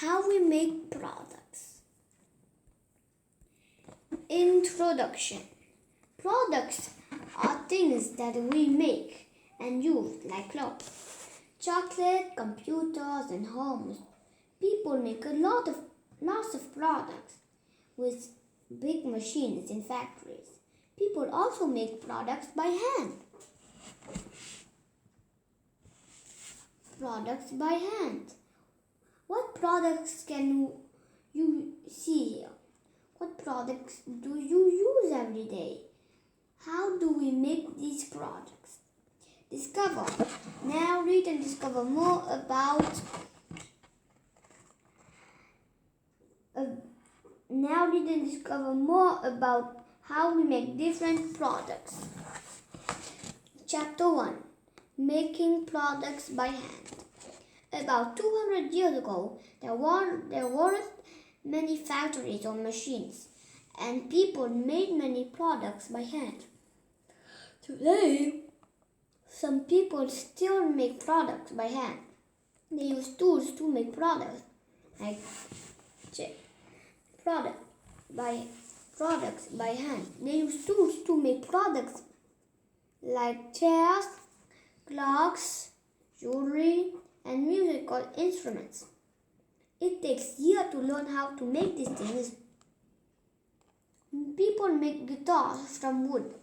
How we make products. Introduction. Products are things that we make and use like clothes, chocolate, computers, and homes. People make lots of products with big machines in factories. People also make products by hand. Products by hand. What products can you see here? What products do you use every day? How do we make these products? Discover. Now read and discover more about how we make different products. Chapter 1. Making products by hand. About 200 years ago, there weren't many factories or machines, and people made many products by hand. Today, some people still make products by hand. They use tools to make products like products by hand. They use tools to make products like chairs, clocks, jewelry, and musical instruments. It takes years to learn how to make these things. People make guitars from wood.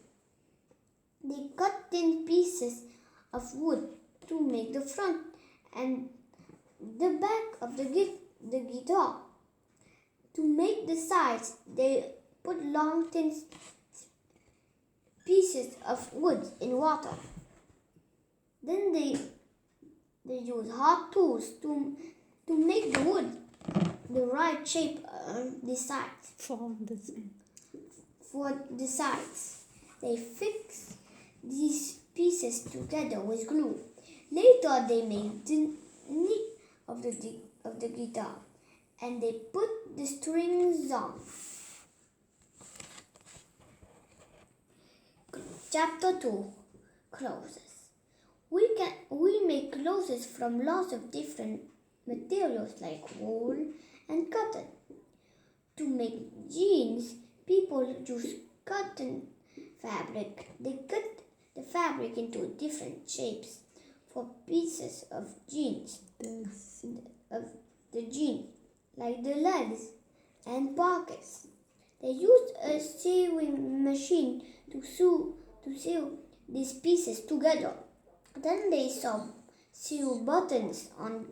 They cut thin pieces of wood to make the front and the back of the guitar. To make the sides, they put long thin pieces of wood in water. Then they use hot tools to make the wood the right shape on the sides. For the sides, they fix these pieces together with glue. Later, they make the neck of the guitar, and they put the strings on. Chapter 2. Clothes. We make clothes from lots of different materials like wool and cotton. To make jeans, people use cotton fabric. They cut the fabric into different shapes for pieces of jeans. The jeans, like the legs and pockets. They used a sewing machine to sew these pieces together. Then they sew buttons on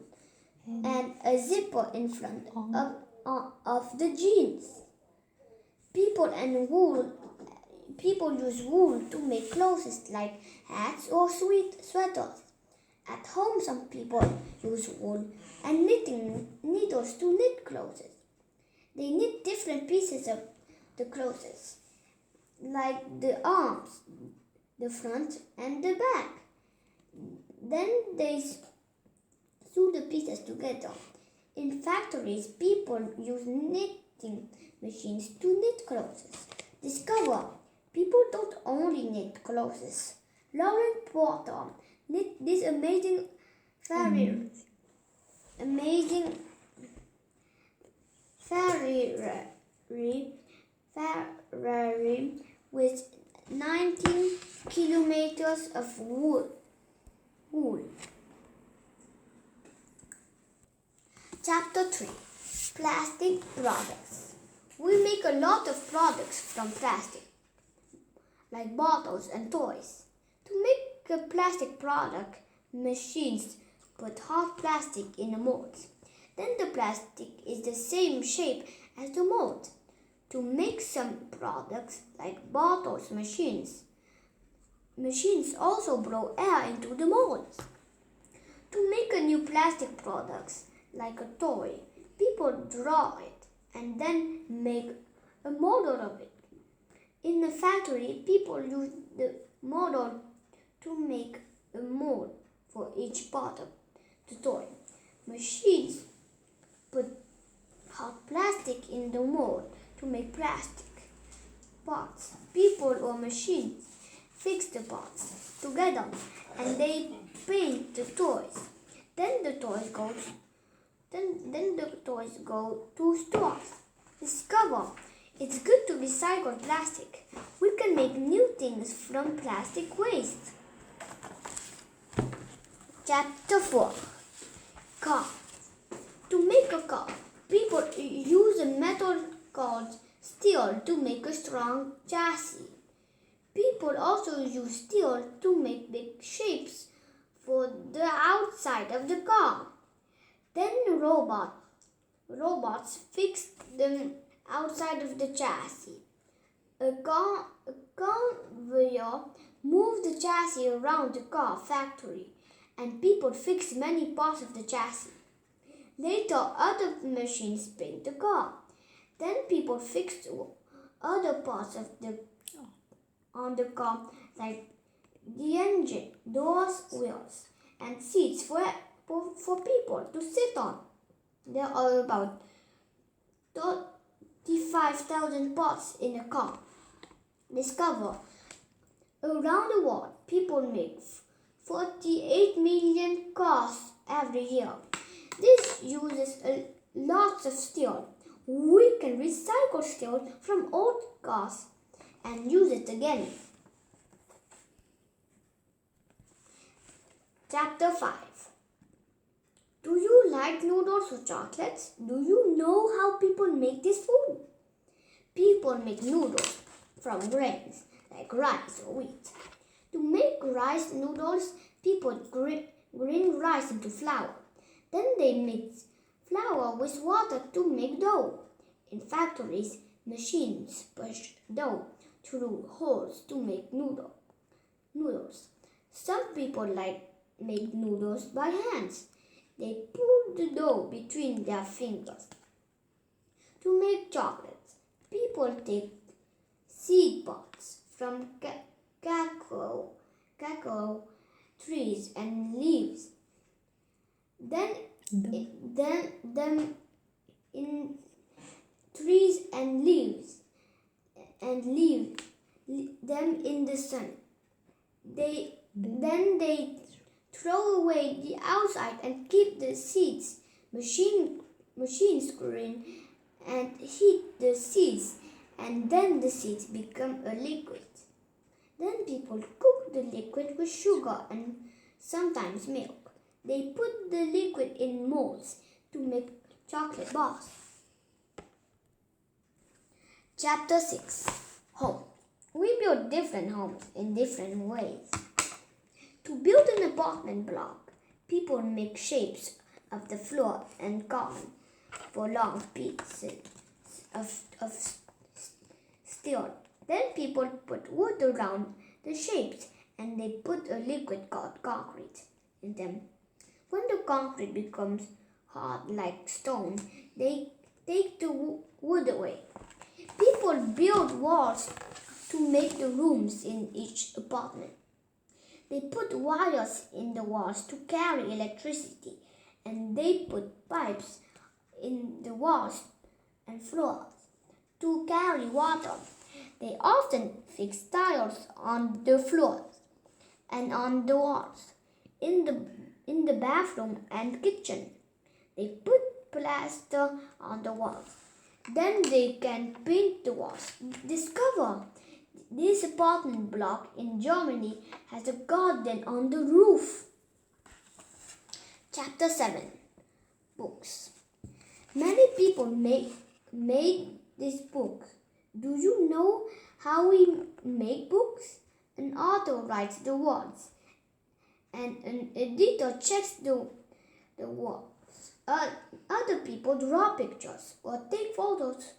and a zipper in front of the jeans. People use wool to make clothes like hats or sweaters. At home, some people use wool and knitting needles to knit clothes. They knit different pieces of the clothes, like the arms, the front, and the back. Then they sew the pieces together. In factories, people use knitting machines to knit clothes. Discover. People don't only knit clothes. Lauren Porter knit this amazing fairy with 19 kilometers of wool. Chapter 3. Plastic products. We make a lot of products from plastic, like bottles and toys. To make a plastic product, machines put hot plastic in a mold. Then the plastic is the same shape as the mold. To make some products, like bottles, machines also blow air into the molds. To make a new plastic product, like a toy, people draw it and then make a model of it. In a factory, people use the model to make a mold for each part of the toy. Machines put hot plastic in the mold to make plastic parts. People or machines fix the parts together and they paint the toys. Then the toys go Then the toys go to stores. Discover it's good to recycle plastic. We can make new things from plastic waste. Chapter 4. Car. To make a car, people use a metal called steel to make a strong chassis. People also use steel to make big shapes for the outside of the car. Then robots fix the outside of the chassis. A conveyor moves the chassis around the car factory, and people fix many parts of the chassis. Later, other machines paint the car. Then people fix other parts on the car, like the engine, doors, wheels, and seats for people to sit on. There are about 35,000 parts in a car. Discover around the world, people make 48 million cars every year. This uses lots of steel. We can recycle steel from old cars and use it again. Chapter 5. Do you like noodles or chocolates? Do you know how people make this food? People make noodles from grains like rice or wheat. To make rice noodles, people grind rice into flour. Then they mix flour with water to make dough. In factories, machines push dough through holes to make noodles. Some people make noodles by hands. They pull the dough between their fingers. To make chocolates, people take seed pods from cacao trees and leaves. Then them in trees and leave them in the sun. Then they throw away the outside and keep the seeds. Machines grind and heat the seeds, and then the seeds become a liquid. Then people cook the liquid with sugar and sometimes milk. They put the liquid in molds to make chocolate bars. Chapter 6. Home. We build different homes in different ways. To build an apartment block, people make shapes of the floor and carve for long pieces of steel. Then people put wood around the shapes and they put a liquid called concrete in them. When the concrete becomes hard like stone, they take the wood away. People build walls to make the rooms in each apartment. They put wires in the walls to carry electricity, and they put pipes in the walls and floors to carry water. They often fix tiles on the floors and on the walls. In the bathroom and kitchen, they put plaster on the walls. Then they can paint the walls. Discover this apartment block in Germany has a garden on the roof. Chapter 7. Books. Many people made this book. Do you know how we make books? An author writes the words, and an editor checks the words. Other people draw pictures or take photos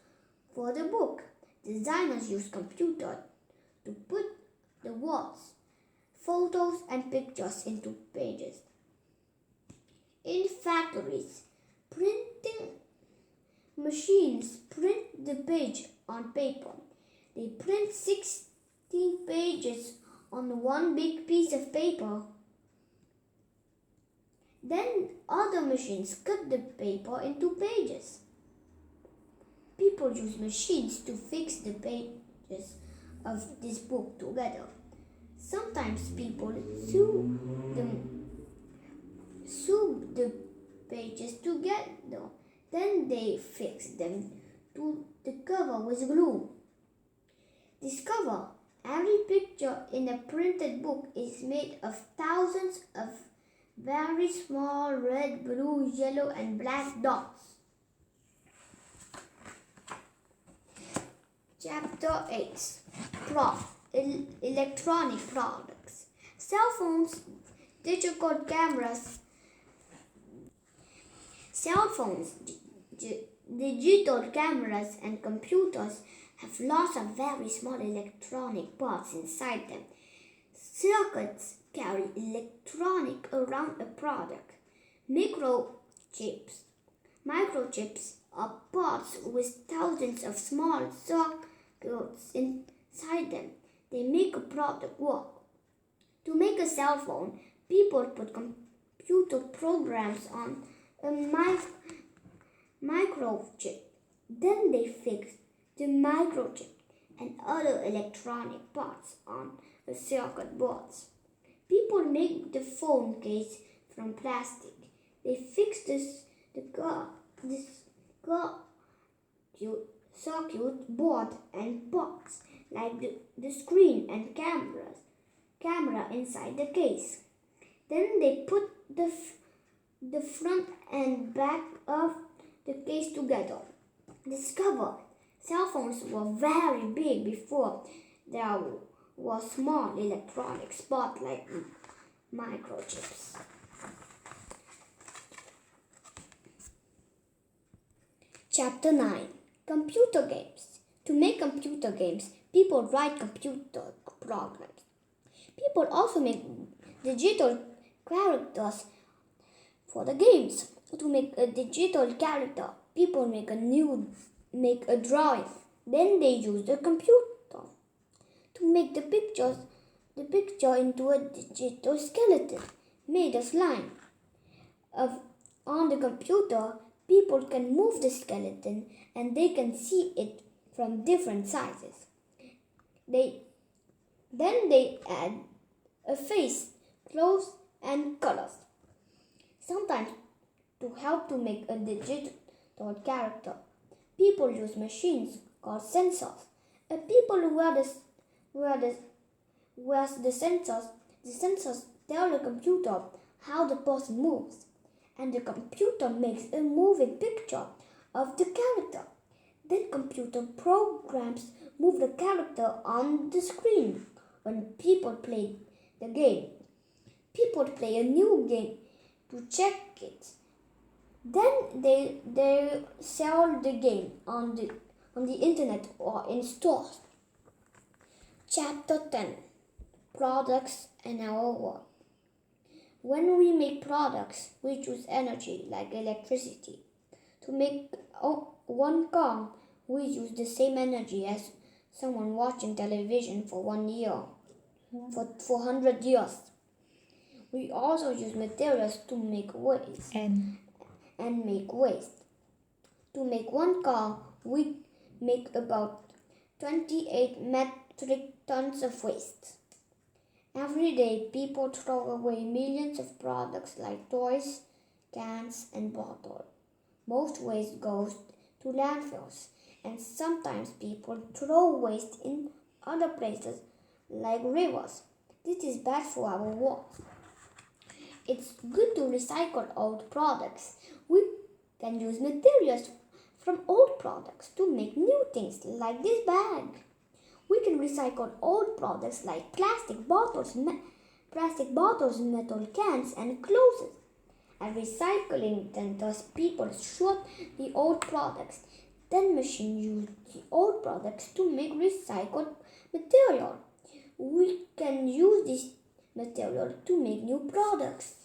for the book. Designers use computers to put the words, photos, and pictures into pages. In factories, printing machines print the page on paper. They print 16 pages on one big piece of paper. Then other machines cut the paper into pages. People use machines to fix the pages of this book together. Sometimes people sew the pages together. Then they fix them to the cover with glue. Discover every picture in a printed book is made of thousands of very small red, blue, yellow, and black dots. Chapter 8. Electronic products. Cell phones, digital cameras, digital cameras and computers have lots of very small electronic parts inside them. Circuits carry electronic around a product. Microchips are parts with thousands of small circuits inside them. They make a product work. To make a cell phone, people put computer programs on a microchip. Then they fix the microchip and other electronic parts on the circuit boards. People make the phone case from plastic. They fix the circuit board and parts like the screen and camera inside the case. Then they put the front and back of the case together. Discover cell phones were very big before there were small electronic parts like microchips. Chapter 9. Computer games. To make computer games, people write computer programs. People also make digital characters for the games. To make a digital character, people make a drawing. Then they use the computer to make the picture into a digital skeleton made of line. On the computer, people can move the skeleton and they can see it from different sizes. Then they add a face, clothes, and colors. Sometimes to help to make a digital character, people use machines called sensors. People wears the sensors. The sensors tell the computer how the person moves, and the computer makes a moving picture of the character. Then computer programs move the character on the screen. When people play the game, people play a new game to check it. Then they sell the game on the internet or in stores. Chapter 10. Products and our work. When we make products, we use energy like electricity. To make one car, we use the same energy as someone watching television for 1 year, for 400 years. We also use materials to make waste and make waste. To make one car, we make about 28 metric tons of waste. Every day, people throw away millions of products like toys, cans, and bottles. Most waste goes to landfills, and sometimes people throw waste in other places like rivers. This is bad for our world. It's good to recycle old products. We can use materials from old products to make new things like this bag. We can recycle old products like plastic bottles, metal cans, and clothes. At recycling centers, people sort the old products. Then machines use the old products to make recycled material. We can use this material to make new products.